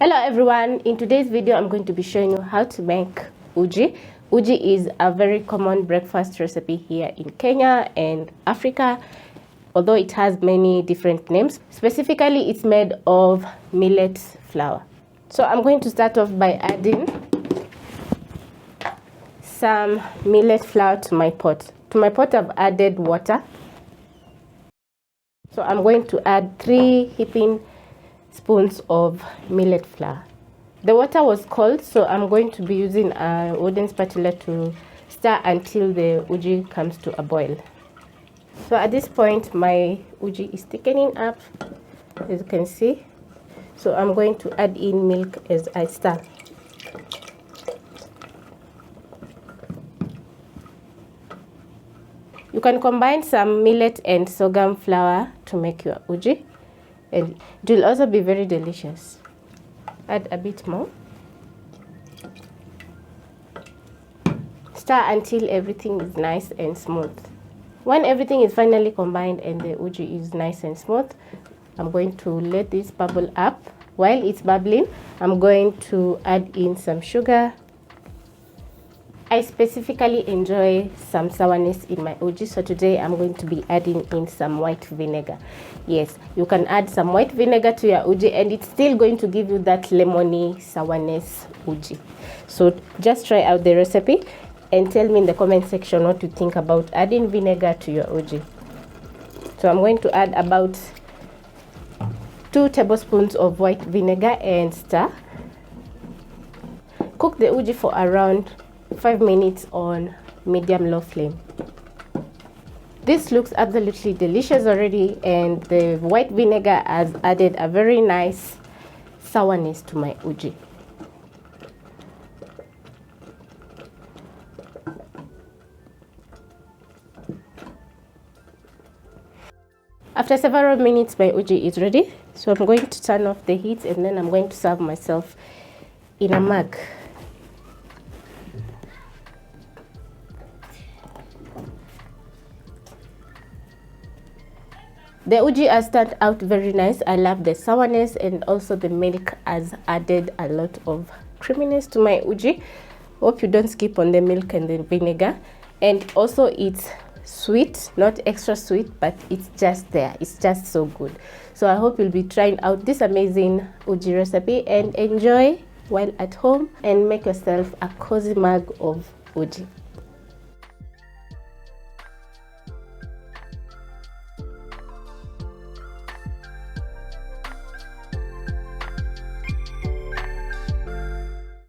Hello everyone, in today's video I'm going to be showing you how to make uji. Uji is a very common breakfast recipe here in Kenya and Africa, although it has many different names. Specifically, it's made of millet flour. So I'm going to start off by adding some millet flour to my pot. To my pot I've added water. So I'm going to add 3 heaping spoons of millet flour. The water was cold, so I'm going to be using a wooden spatula to stir until the uji comes to a boil. So at this point my uji is thickening up, as you can see. So I'm going to add in milk as I stir. You can combine some millet and sorghum flour to make your uji, and it will also be very delicious. Add a bit more. Stir until everything is nice and smooth. When everything is finally combined and the uji is nice and smooth, I'm going to let this bubble up. While it's bubbling, I'm going to add in some sugar. I specifically enjoy some sourness in my uji, so today I'm going to be adding in some white vinegar. Yes, you can add some white vinegar to your uji and it's still going to give you that lemony sourness uji. So just try out the recipe and tell me in the comment section what you think about adding vinegar to your uji. So I'm going to add about 2 tablespoons of white vinegar and stir. Cook the uji for around 5 minutes on medium-low flame. This looks absolutely delicious already, and the white vinegar has added a very nice sourness to my uji. After several minutes my uji is ready, so I'm going to turn off the heat and then I'm going to serve myself in a mug. The uji has turned out very nice. I love the sourness, and also the milk has added a lot of creaminess to my uji. Hope you don't skip on the milk and the vinegar. And also it's sweet, not extra sweet, but it's just there. It's just so good. So I hope you'll be trying out this amazing uji recipe and enjoy while at home, and make yourself a cozy mug of uji.